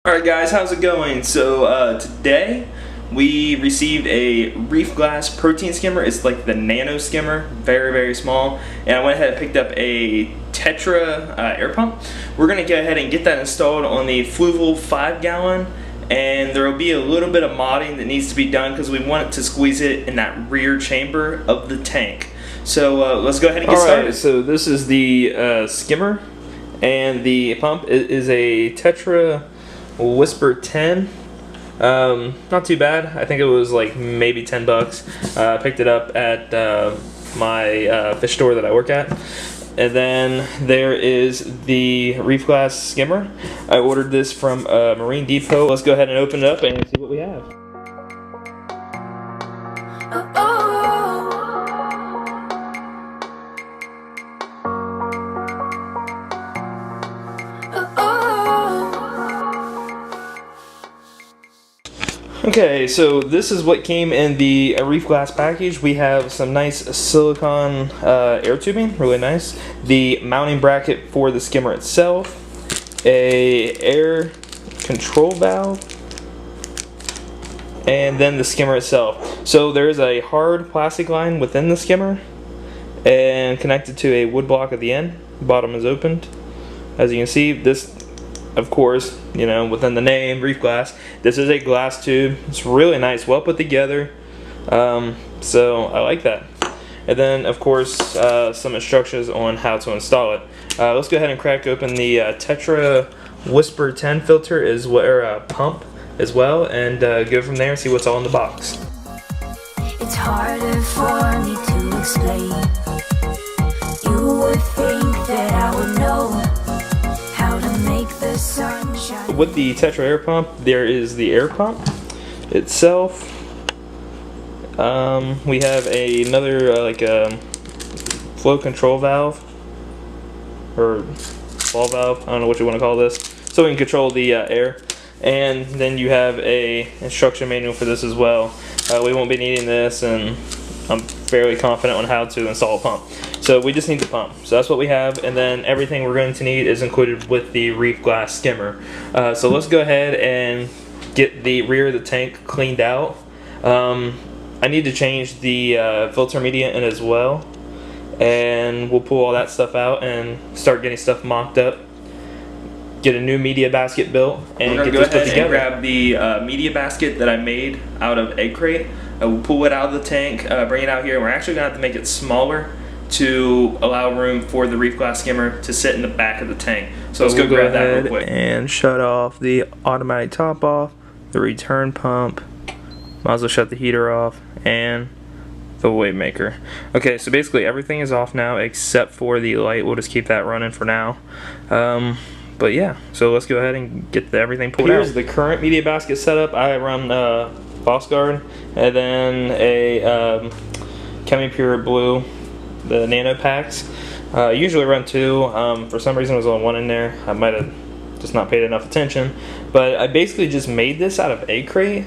Alright guys, how's it going? So today we received a Reef glass protein skimmer. It's like the nano skimmer, very small, and I went ahead and picked up a Tetra air pump. We're going to go ahead and get that installed on the Fluval 5-gallon, and there will be a little bit of modding that needs to be done because we want it to squeeze it in that rear chamber of the tank. So let's go ahead and get started. So this is the skimmer, and the pump is a Tetra Whisper 10. Not too bad. I think it was like maybe 10 bucks. Picked it up at my fish store that I work at. And then there is the Reef glass skimmer. I ordered this from Marine Depot. Let's go ahead and open it up and see what we have. Okay, so this is what came in the Reef glass package. We have some nice silicone air tubing, really nice. The mounting bracket for the skimmer itself, a air control valve, and then the skimmer itself. So there's a hard plastic line within the skimmer and connected to a wood block at the end. The bottom is opened. As you can see, this, of course, you know, within the name, Reef glass, this is a glass tube. It's really nice, well put together. So I like that. And then, of course, some instructions on how to install it. Let's go ahead and crack open the Tetra Whisper 10 filter pump as well, and go from there and see what's all in the box. It's harder for me to explain. You would think that I would know. With the Tetra air pump, there is the air pump itself. We have another flow control valve or ball valve. I don't know what you want to call this. So we can control the air. And then you have a instruction manual for this as well. We won't be needing this, and I'm fairly confident on how to install a pump. So we just need the pump. So that's what we have, and then everything we're going to need is included with the Reef glass skimmer. So let's go ahead and get the rear of the tank cleaned out. I need to change the filter media in as well, and we'll pull all that stuff out and start getting stuff mocked up. Get a new media basket built and get this put together. Grab the media basket that I made out of egg crate. We'll pull it out of the tank, bring it out here, and we're actually going to have to make it smaller to allow room for the Reef glass skimmer to sit in the back of the tank. So let's go grab that real quick. And shut off the automatic top off, the return pump, might as well shut the heater off, and the wave maker. Okay, so basically everything is off now except for the light. We'll just keep that running for now. But yeah, so let's go ahead and get everything pulled out. Here's the current media basket setup. I run Guard, and then a Chemi-Pure Blue, the nano packs. Usually run two. For some reason, it was only one in there. I might have just not paid enough attention. But I basically just made this out of egg crate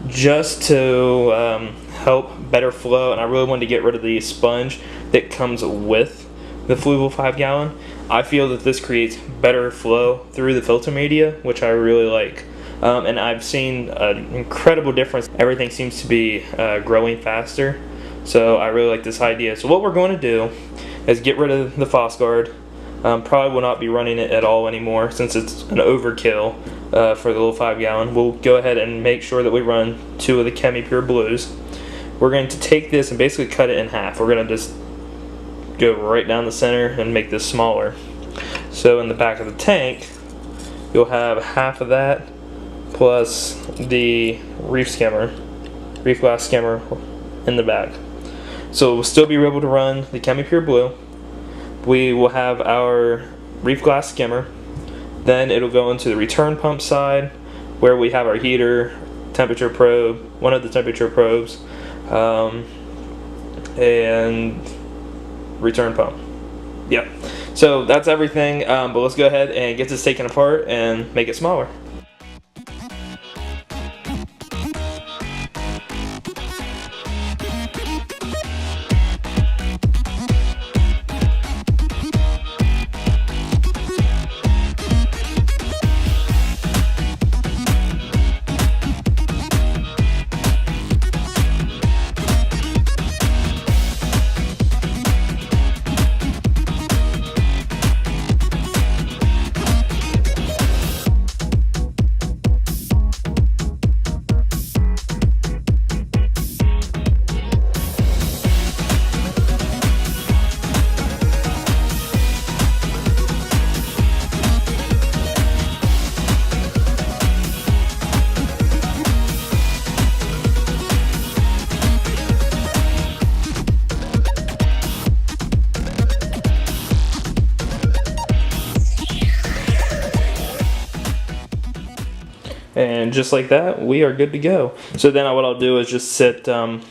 just to help better flow, and I really wanted to get rid of the sponge that comes with the Fluval 5-gallon. I feel that this creates better flow through the filter media, which I really like. And I've seen an incredible difference. Everything seems to be growing faster. So I really like this idea. So what we're going to do is get rid of the Guard. Probably will not be running it at all anymore since it's an overkill for the little 5-gallon. We'll go ahead and make sure that we run two of the Chemi-Pure Blues. We're going to take this and basically cut it in half. We're going to just go right down the center and make this smaller. So in the back of the tank, you'll have half of that plus the Reef glass skimmer in the back. So we'll still be able to run the Chemi-Pure Blue. We will have our Reef glass skimmer. Then it'll go into the return pump side where we have our heater, temperature probe, one of the temperature probes, and return pump. Yep. So that's everything, but let's go ahead and get this taken apart and make it smaller. And just like that, we are good to go. So then what I'll do is just sit, it was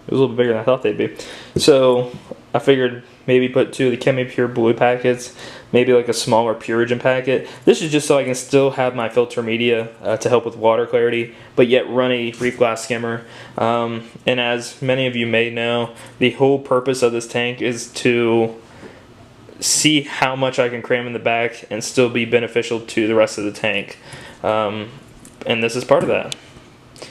a little bit bigger than I thought they'd be. So I figured maybe put 2 of the Chemi Pure Blue packets, maybe like a smaller Purigen packet. This is just so I can still have my filter media to help with water clarity, but yet run a Reef glass skimmer. And as many of you may know, the whole purpose of this tank is to see how much I can cram in the back and still be beneficial to the rest of the tank. And this is part of that.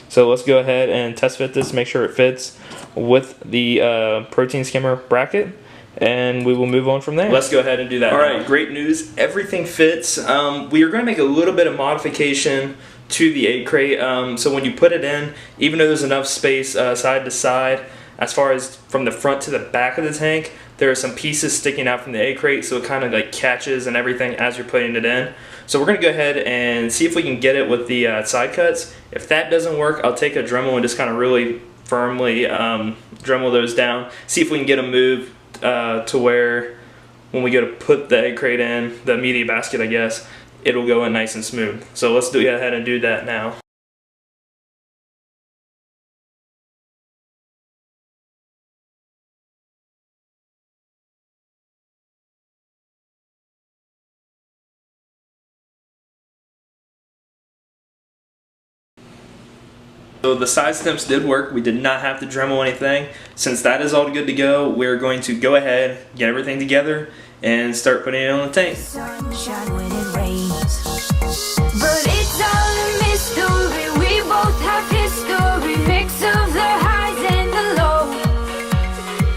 So let's go ahead and test fit this, make sure it fits with the protein skimmer bracket, and we will move on from there. Let's go ahead and do that. Alright, great news. Everything fits. We are going to make a little bit of modification to the egg crate. So when you put it in, even though there's enough space side to side, as far as from the front to the back of the tank, there are some pieces sticking out from the egg crate, so it kind of like catches and everything as you're putting it in. So we're going to go ahead and see if we can get it with the side cuts. If that doesn't work, I'll take a Dremel and just kind of really firmly Dremel those down. See if we can get them moved to where when we go to put the egg crate in, the media basket I guess, it'll go in nice and smooth. So let's go ahead and do that now. So the side stems did work. We did not have to Dremel anything. Since that is all good to go, we're going to go ahead, get everything together, and start putting it on the tank. Sunshine when it rains, but it's all a mystery. We both have history, mix of the highs and the lows,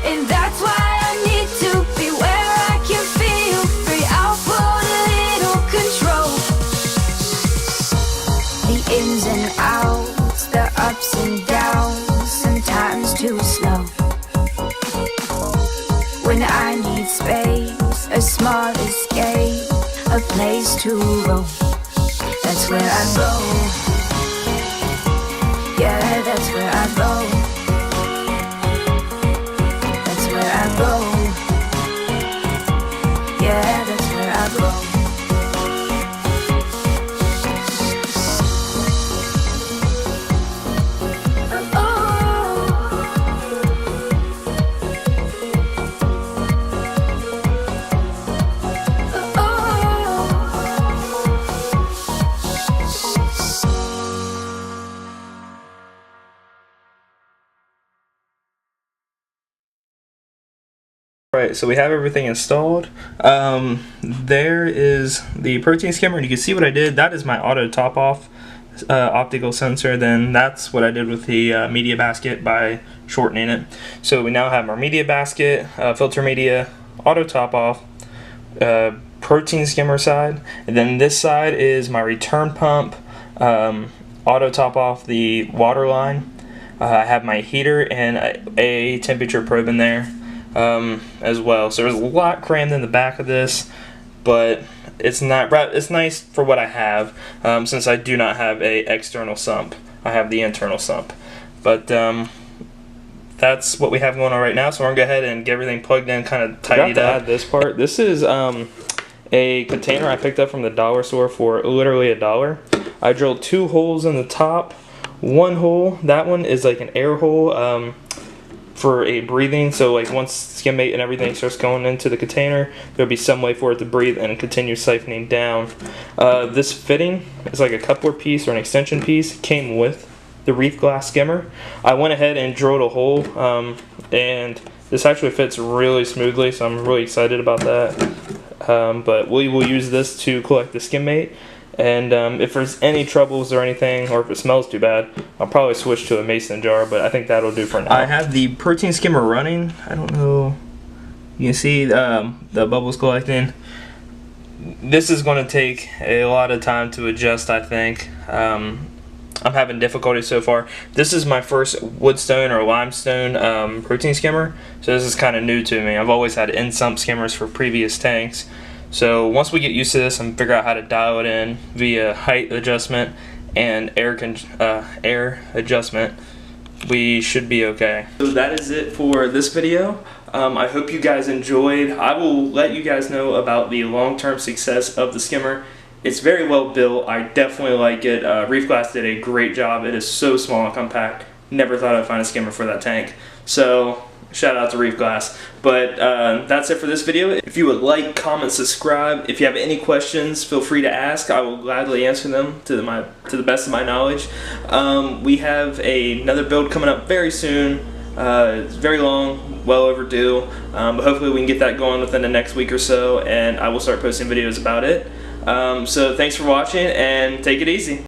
and that's why I need to be where I can feel free. I'll put a little control. The ins and outs, the ups and downs, sometimes too slow. When I need space, a small escape, a place to roam, that's where I go. Yeah, that's where I go. That's where I go. Yeah, that's where I go. Right, so we have everything installed. There is the protein skimmer, and you can see what I did. That is my auto top off optical sensor. Then that's what I did with the media basket by shortening it. So we now have our media basket, filter media, auto top off, protein skimmer side, and then this side is my return pump, auto top off the water line. I have my heater and a temperature probe in there. As well. So there's a lot crammed in the back of this, but it's nice for what I have, since I do not have a external sump. I have the internal sump. But that's what we have going on right now, so we're going to go ahead and get everything plugged in, kind of tidied up. Add this part. This is a container I picked up from the dollar store for literally $1. I drilled 2 holes in the top. One hole, that one is like an air hole, for a breathing, so like once skimmate and everything starts going into the container, there'll be some way for it to breathe and continue siphoning down. This fitting is like a coupler piece or an extension piece. It came with the Reef glass skimmer. I went ahead and drilled a hole, and this actually fits really smoothly, so I'm really excited about that. But we will use this to collect the skimmate. And if there's any troubles or anything, or if it smells too bad, I'll probably switch to a mason jar, but I think that'll do for now. I have the protein skimmer running. I don't know, you can see the bubbles collecting. This is going to take a lot of time to adjust, I think. I'm having difficulty so far. This is my first woodstone or limestone protein skimmer, so this is kind of new to me. I've always had in-sump skimmers for previous tanks. So once we get used to this and figure out how to dial it in via height adjustment and air adjustment, we should be okay. So that is it for this video. I hope you guys enjoyed. I will let you guys know about the long-term success of the skimmer It's very well built. I definitely like it. Reef Glass did a great job. It is so small and compact. Never thought I'd find a skimmer for that tank. So shout out to Reef Glass. But that's it for this video. If you would like, comment, subscribe. If you have any questions, feel free to ask. I will gladly answer them to the best of my knowledge. We have another build coming up very soon. It's very long, well overdue, but hopefully we can get that going within the next week or so, and I will start posting videos about it. So thanks for watching, and take it easy.